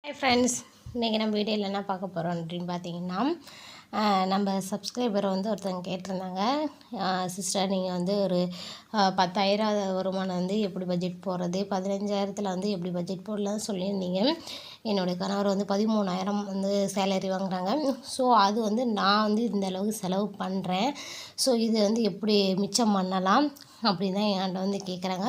Hi friends, இன்றைக்கி நம்ம வீடியோவில் என்ன பார்க்க போகிறோம் அப்படின்னு பார்த்தீங்கன்னா, நம்ம சப்ஸ்கிரைபரை வந்து ஒருத்தவங்க கேட்டிருந்தாங்க. சிஸ்டர், நீங்கள் வந்து ஒரு 10,000 வருமானம் வந்து எப்படி பட்ஜெட் போடுறது, 15,000 வந்து எப்படி பட்ஜெட் போடலாம்னு சொல்லியிருந்தீங்க. என்னுடைய கணவர் வந்து 13,000 வந்து சேலரி வாங்குறாங்க. ஸோ அது வந்து நான் வந்து இந்த அளவுக்கு செலவு பண்ணுறேன். ஸோ இது வந்து எப்படி மிச்சம் பண்ணலாம் அப்படின்னு தான் என்கிட்ட வந்து கேட்குறாங்க.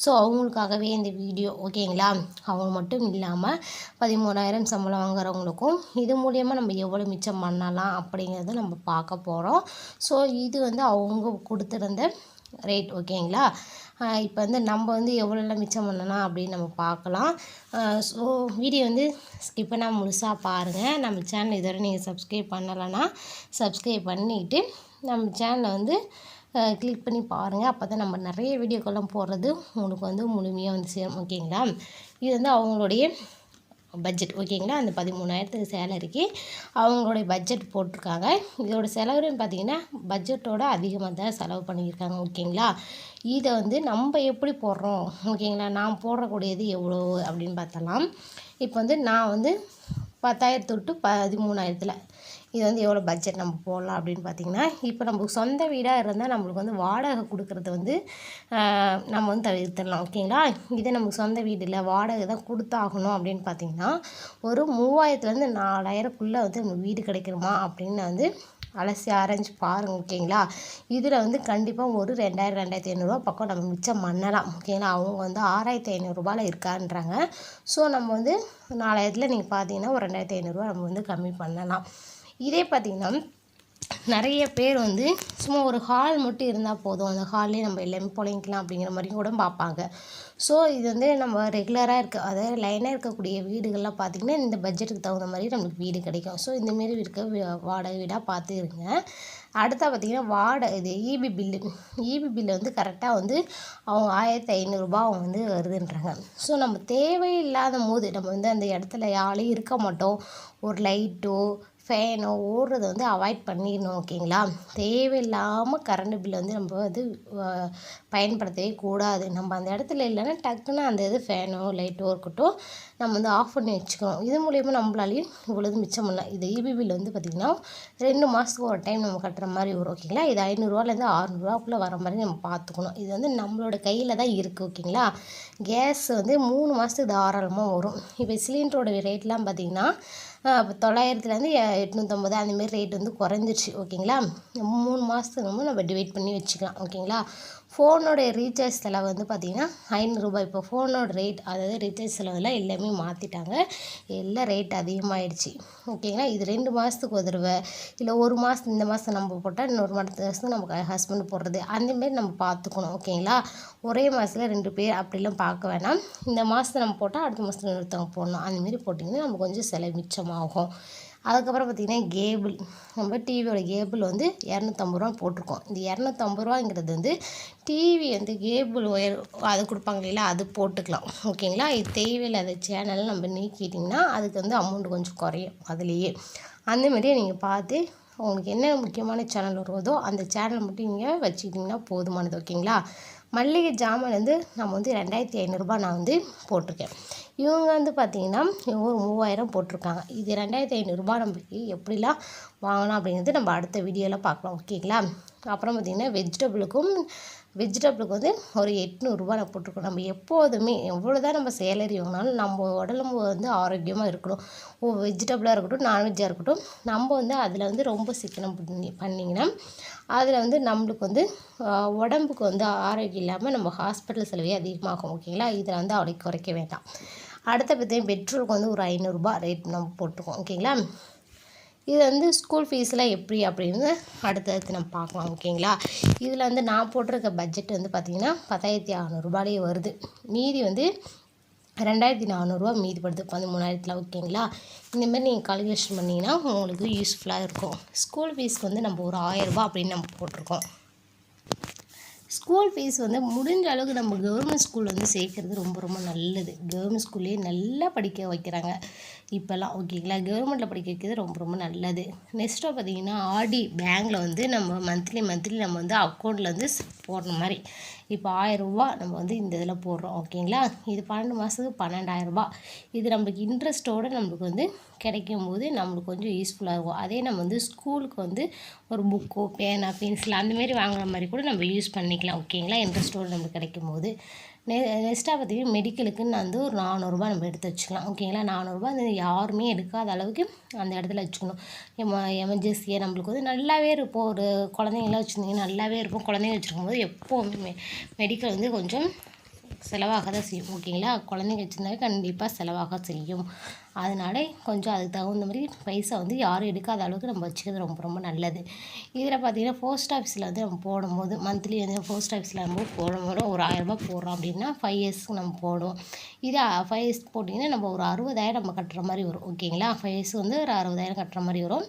ஸோ அவங்களுக்காகவே இந்த வீடியோ, ஓகேங்களா? அவங்க மட்டும் இல்லாமல் 13,000 சம்பளம் வாங்குறவங்களுக்கும் இது மூலியமாக நம்ம எவ்வளோ மிச்சம் பண்ணலாம் அப்படிங்கிறத நம்ம பார்க்க போகிறோம். ஸோ இது வந்து அவங்க கொடுத்துருந்த ரேட், ஓகேங்களா? இப்போ வந்து நம்ம வந்து எவ்வளோலாம் மிச்சம் பண்ணலாம் அப்படின்னு நம்ம பார்க்கலாம். ஸோ வீடியோ வந்து ஸ்கிப் பண்ணால் முழுசாக பாருங்கள். நம்ம சேனல் இதுவரை நீங்கள் சப்ஸ்கிரைப் பண்ணலைன்னா சப்ஸ்கிரைப் பண்ணிவிட்டு நம்ம சேனலை வந்து கிளிக் பண்ணி பாருங்கள். அப்போ தான் நம்ம நிறைய வீடியோக்கெல்லாம் போடுறது உங்களுக்கு வந்து முழுமையாக வந்து சேரும், ஓகேங்களா? இது வந்து அவங்களுடைய பட்ஜெட், ஓகேங்களா? அந்த 13,000 சேலரிக்கு அவங்களுடைய பட்ஜெட் போட்டிருக்காங்க. இதோட செலவுன்னு பார்த்திங்கன்னா பட்ஜெட்டோட அதிகமாக தான் செலவு பண்ணியிருக்காங்க, ஓகேங்களா? இதை வந்து நம்ம எப்படி போடுறோம், ஓகேங்களா? நான் போடக்கூடியது எவ்வளோ அப்படின்னு பார்த்தலாம். இப்போ வந்து நான் வந்து 10,000 to 13,000 இது வந்து எவ்வளோ பட்ஜெட் நம்ம போடலாம் அப்படின்னு பார்த்திங்கன்னா, இப்போ நமக்கு சொந்த வீடாக இருந்தால் நம்மளுக்கு வந்து வாடகை கொடுக்குறது வந்து நம்ம வந்து தவிர்த்துடலாம், ஓகேங்களா? இதே நமக்கு சொந்த வீடு இல்லை, வாடகை தான் கொடுத்தாகணும் அப்படின்னு பார்த்திங்கன்னா, ஒரு 3,000 4,000 வந்து நம்ம வீடு கிடைக்கணுமா அப்படின்னு வந்து அலசி ஆராய்ஞ்சு பாருங்கள், ஓகேங்களா? இதில் வந்து கண்டிப்பாக ஒரு 2,000 2,500 பக்கம் நம்ம மிச்சம் பண்ணலாம், ஓகேங்களா? அவங்க வந்து 6,500 இருக்கான்றாங்க. ஸோ நம்ம வந்து 4,000 நீங்கள் பார்த்தீங்கன்னா ஒரு 2,500 நம்ம வந்து கம்மி பண்ணலாம். இதே பார்த்திங்கன்னா நிறைய பேர் வந்து சும்மா ஒரு ஹால் மட்டும் இருந்தால் போதும், அந்த ஹால்லேயே நம்ம எல்லாமே புழைக்கலாம் அப்படிங்கிற மாதிரி கூட பார்ப்பாங்க. ஸோ இது வந்து நம்ம ரெகுலராக அதாவது லைனாக இருக்கக்கூடிய வீடுகள்லாம் பார்த்திங்கன்னா இந்த பட்ஜெட்டுக்கு தகுந்த மாதிரி நம்மளுக்கு வீடு கிடைக்கும். ஸோ இந்தமாரி இருக்க வாடகை வீடாக பார்த்து இருங்க. அடுத்தா பார்த்திங்கன்னா இது ஈபி பில்லு வந்து கரெக்டாக வந்து அவங்க 1,500 அவங்க வந்து வருதுன்றாங்க. ஸோ நம்ம தேவையில்லாத போது நம்ம வந்து அந்த இடத்துல யாரையும் இருக்க மாட்டோம், ஒரு லைட்டோ ஃபேனோ ஓடுறத வந்து அவாய்ட் பண்ணிடணும், ஓகேங்களா? தேவையில்லாமல் கரண்ட் பில் வந்து நம்ம வந்து பயன்படுத்தவே கூடாது. நம்ம அந்த இடத்துல இல்லைன்னா டக்குன்னு அந்த இது ஃபேனோ லைட்டோ இருக்கட்டும் நம்ம வந்து ஆஃப் பண்ணி வச்சுக்கணும். இது மூலிமா நம்மளாலையும் இவ்வளோது மிச்சம் பண்ணலாம். இது ஈபி பில் வந்து பார்த்திங்கன்னா 2 மாதத்துக்கு ஒரு டைம் நம்ம கட்டுற மாதிரி வரும், ஓகேங்களா? இது 500 600 வர மாதிரி நம்ம பார்த்துக்கணும். இது வந்து நம்மளோட கையில் தான் இருக்குது, ஓகேங்களா? கேஸ் வந்து 3 மாதத்துக்கு தாராளமாக வரும். இப்போ சிலிண்டரோட ரேட்லாம் பார்த்திங்கன்னா 900 850 அந்தமாரி ரேட் வந்து குறைஞ்சிருச்சு, ஓகேங்களா? 3 மாதத்துக்கு நம்ம டிவைட் பண்ணி வச்சுக்கலாம், ஓகேங்களா? ஃபோனோடைய ரீசார்ஜ் செலவு வந்து பார்த்திங்கன்னா 500. இப்போ ஃபோனோட ரேட், அதாவது ரீசார்ஜ் செலவெல்லாம் எல்லாமே மாற்றிட்டாங்க, எல்லாம் ரேட் அதிகமாகிடுச்சு, ஓகேங்களா? இது 2 மாதத்துக்கு ஒரு தடவை இல்லை ஒரு மாதம் இந்த மாதம் நம்ம போட்டால் இன்னொரு மாதத்துக்கு நம்ம ஹஸ்பண்ட் போடுறது அந்தமாரி நம்ம பார்த்துக்கணும், ஓகேங்களா? ஒரே மாதத்தில் 2 பேர் அப்படிலாம் பார்க்க வேணாம். இந்த மாதத்தை நம்ம போட்டால் அடுத்த மாதத்துல இன்னொருத்தவங்க போடணும், அந்தமாரி போட்டிங்கன்னா நம்ம கொஞ்சம் செலவு மிச்சமாகும். அதுக்கப்புறம் பார்த்திங்கன்னா நம்ம டிவியோட கேபிள் வந்து 250 போட்டிருக்கோம். இந்த 250 வந்து டிவி வந்து கேபிள் ஒயர் அது கொடுப்பாங்க இல்லைங்களா, அது போட்டுக்கலாம், ஓகேங்களா? இது தேவையில்லாத சேனல் நம்ம நீக்கிட்டிங்கன்னா அதுக்கு வந்து அமௌண்ட் கொஞ்சம் குறையும் அதுலேயே. அந்தமாரியே நீங்கள் பார்த்து உங்களுக்கு என்ன முக்கியமான சேனல் வருவதோ அந்த சேனல் மட்டும் நீங்கள் வச்சுக்கிட்டிங்கன்னா போதுமானது, ஓகேங்களா? மல்லிகை ஜாமான் வந்து நம்ம வந்து 2,500 நான் வந்து போட்டிருக்கேன். இவங்க வந்து பார்த்திங்கன்னா இவங்க ஒரு 3,000 போட்டிருக்காங்க. இது 2,500 நம்மளுக்கு எப்படிலாம் வாங்கலாம் அப்படிங்கிறது நம்ம அடுத்த வீடியோவில் பார்க்கலாம், ஓகேங்களா? அப்புறம் பார்த்திங்கன்னா வெஜிடபிளுக்கு வந்து ஒரு 800 நான் போட்டிருக்கோம். நம்ம எப்போதுமே எவ்வளோ தான் நம்ம சேலரி வாங்கினாலும் நம்ம உடம்பு வந்து ஆரோக்கியமாக இருக்கணும். வெஜிடபிளாக இருக்கட்டும் நான்வெஜ்ஜாக இருக்கட்டும், நம்ம வந்து அதில் வந்து ரொம்ப சிக்கனம் பண்ணிங்கன்னா அதில் வந்து நம்மளுக்கு வந்து உடம்புக்கு வந்து ஆரோக்கியம் இல்லாமல் நம்ம ஹாஸ்பிட்டல் செலவே அதிகமாகும், ஓகேங்களா? இதில் வந்து அவளை குறைக்க வேண்டாம். அடுத்த பார்த்திங்கன்னா பெட்ரோலுக்கு வந்து ஒரு 500 ரேட் நம்ம போட்டிருக்கோம், ஓகேங்களா? இது வந்து ஸ்கூல் ஃபீஸ்லாம் எப்படி அப்படின்னு அடுத்தடுத்து நம்ம பார்க்கலாம், ஓகேங்களா? இதில் வந்து நான் போட்டிருக்க பட்ஜெட் வந்து பார்த்திங்கன்னா 10,600 வருது. மீதி வந்து 2,400 மீதிப்படுது 13,000, ஓகேங்களா? இந்தமாரி நீங்கள் கால்குலேஷன் பண்ணிங்கன்னா உங்களுக்கு யூஸ்ஃபுல்லாக இருக்கும். ஸ்கூல் ஃபீஸ்க்கு வந்து நம்ம ஒரு 1,000 அப்படின்னு நம்ம போட்டிருக்கோம். ஸ்கூல் ஃபீஸ் வந்து முடிஞ்ச அளவுக்கு நம்ம கவர்மெண்ட் ஸ்கூல் வந்து சேர்க்குறது ரொம்ப ரொம்ப நல்லது. கவர்மெண்ட் ஸ்கூல்லேயே நல்லா படிக்க வைக்கிறாங்க இப்போல்லாம், ஓகேங்களா? கவர்மெண்ட்டில் படிக்க வைக்கிறது ரொம்ப ரொம்ப நல்லது. நெக்ஸ்ட்டாக பார்த்திங்கன்னா ஆர்டி பேங்கில் வந்து நம்ம மந்த்லி நம்ம வந்து அக்கௌண்ட்டில் வந்து போடுற மாதிரி. இப்போ 1000 ரூபா நம்ம வந்து இந்த இதில் போடுறோம் ஓகேங்களா. இது 12 மாதத்துக்கு 12,000 ரூபா. இது நம்மளுக்கு இன்ட்ரெஸ்ட்டோடு நம்மளுக்கு வந்து கிடைக்கும் போது நம்மளுக்கு கொஞ்சம் யூஸ்ஃபுல்லாக இருக்கும். அதே நம்ம வந்து ஸ்கூலுக்கு வந்து ஒரு புக்கோ பேனா பென்சில் அந்தமாரி வாங்குற மாதிரி கூட நம்ம யூஸ் பண்ணிக்கலாம் ஓகேங்களா, இன்ட்ரெஸ்ட்டோடு நம்மளுக்கு கிடைக்கும் போது. நெக்ஸ்ட்டாக பார்த்திங்கன்னா மெடிக்கலுக்குன்னு நான் வந்து ஒரு 400 நம்ம எடுத்து வச்சுக்கலாம் ஓகேங்களா. 400 அது யாருமே எடுக்காத அளவுக்கு அந்த இடத்துல வச்சுக்கணும். எமர்ஜென்சியாக நம்மளுக்கு வந்து நல்லாவே இருக்கும். ஒரு குழந்தைங்களாம் வச்சுருந்தீங்கன்னா நல்லாவே இருக்கும். குழந்தைங்க வச்சுருக்கும்போது எப்போவுமே மெடிக்கல் வந்து கொஞ்சம் செலவாக தான் செய்யும் ஓகேங்களா. குழந்தைங்க வச்சுருந்தாவே கண்டிப்பாக செலவாக செய்யும். அதனால கொஞ்சம் அதுக்கு தகுந்த மாதிரி பைசா வந்து யாரும் எடுக்காத அளவுக்கு நம்ம வச்சுக்கிறது ரொம்ப ரொம்ப நல்லது. இதில் பார்த்திங்கன்னா போஸ்ட் ஆஃபீஸில் வந்து நம்ம போடும்போது மந்த்லி வந்து போஸ்ட் ஆஃபீஸில் நம்ம போடும்போது ஒரு 1000 ரூபா போடுறோம் அப்படின்னா 5 இயர்ஸ்க்கு நம்ம போடுவோம். இது 5 இயர்ஸ் போட்டிங்கன்னா நம்ம ஒரு 60,000 நம்ம கட்டுற மாதிரி வரும் ஓகேங்களா. 5 இயர்ஸ் வந்து ஒரு 60,000 கட்டுற மாதிரி வரும்.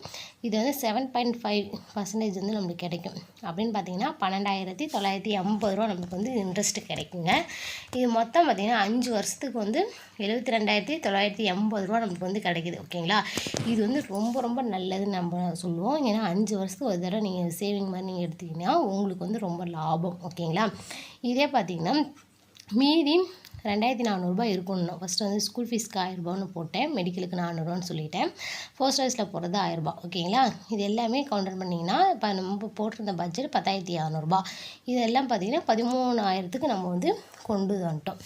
இது வந்து 7.5% வந்து நம்மளுக்கு கிடைக்கும். அப்படின்னு பார்த்திங்கன்னா 12,950 ரூபா நம்மளுக்கு வந்து இன்ட்ரெஸ்ட்டு கிடைக்குங்க. இது மொத்தம் பார்த்திங்கன்னா 5 வருஷத்துக்கு வந்து 72,980 ரூபா நமக்கு வந்து கிடைக்கிது ஓகேங்களா. இது வந்து ரொம்ப ரொம்ப நல்லதுன்னு நம்ம சொல்லுவோம். ஏன்னா 5 வருஷத்துக்கு ஒரு தடவை நீங்கள் சேவிங் மாதிரி நீங்கள் எடுத்திங்கன்னா உங்களுக்கு வந்து ரொம்ப லாபம் ஓகேங்களா. இதே பார்த்திங்கன்னா மீதி 2,400 ரூபா இருக்கணும். ஃபஸ்ட்டு வந்து ஸ்கூல் ஃபீஸ்க்கு 1000 ரூபான்னு போட்டேன், மெடிக்கலுக்கு 400 ரூபான்னு சொல்லிட்டேன், போஸ்ட் ஆஃபீஸில் போடுறது 1000 ரூபா ஓகேங்களா. இது எல்லாமே கவுண்டர் பண்ணிங்கன்னா இப்போ நம்ம போட்டிருந்த பட்ஜெட் 10,600 ரூபா. இதெல்லாம் பார்த்திங்கன்னா 13,000க்கு நம்ம வந்து கொண்டு வந்துட்டோம்.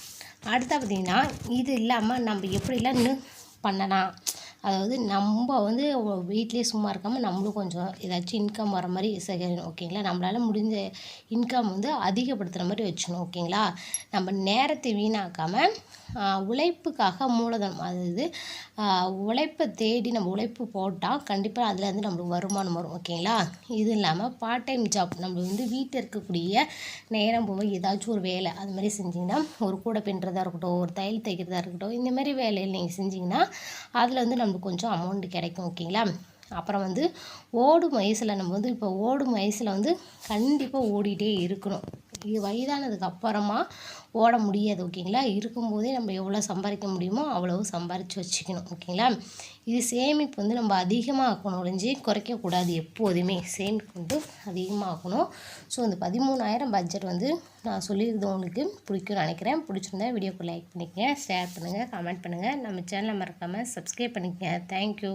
அடுத்தா பார்த்திங்கன்னா இது இல்லாமல் நம்ம எப்படிலாம் இன்னும் பண்ணலாம், அதாவது நம்ம வந்து வீட்டிலே சும்மா இருக்காமல் நம்மளும் கொஞ்சம் ஏதாச்சும் இன்கம் வர மாதிரி செய்யணும் ஓகேங்களா. நம்மளால் முடிஞ்ச இன்கம் வந்து அதிகப்படுத்துகிற மாதிரி வச்சுக்கணும் ஓகேங்களா. நம்ம நேரத்தை வீணாக்காமல் உழைப்புக்காக மூலதனம், அதாவது உழைப்பை தேடி நம்ம உழைப்பு போட்டால் கண்டிப்பாக அதில் வந்து நம்மளுக்கு வருமானம் வரும் ஓகேங்களா. இது இல்லாமல் பார்ட் டைம் ஜாப் நம்ம வந்து வீட்டில் இருக்கக்கூடிய நேரம் போக ஏதாச்சும் ஒரு வேலை அது மாதிரி செஞ்சிங்கன்னா, ஒரு கூடை பின்னுறதா இருக்கட்டும், ஒரு தையல் தைக்கிறதா இருக்கட்டும், இந்தமாரி வேலையில் நீங்கள் செஞ்சிங்கன்னா அதில் வந்து நம்மளுக்கு கொஞ்சம் அமௌண்ட்டு கிடைக்கும் ஓகேங்களா. அப்புறம் வந்து ஓடும் வயசில் நம்ம வந்து இப்போ ஓடும் வயசில் வந்து கண்டிப்பாக ஓடிட்டே இருக்கணும். இது வயதானதுக்கு அப்புறமா ஓட முடியாது ஓகேங்களா. இருக்கும்போதே நம்ம எவ்வளோ சம்பாதிக்க முடியுமோ அவ்வளவு சம்பாரித்து வச்சுக்கணும் ஓகேங்களா. இது சேமிப்பு வந்து நம்ம அதிகமாக ஆக்கணும் ஒழிஞ்சு குறைக்கக்கூடாது. எப்போதுமே சேமிப்பு வந்து அதிகமாக ஆக்கணும். ஸோ இந்த 13,000 பட்ஜெட் வந்து நான் சொல்லியிருந்தது உங்களுக்கு பிடிக்கும்னு நினைக்கிறேன். பிடிச்சிருந்தா வீடியோக்கு லைக் பண்ணிக்கங்க, ஷேர் பண்ணுங்கள், கமெண்ட் பண்ணுங்கள். நம்ம சேனலை மறக்காமல் சப்ஸ்கிரைப் பண்ணிக்கங்க. தேங்க்யூ.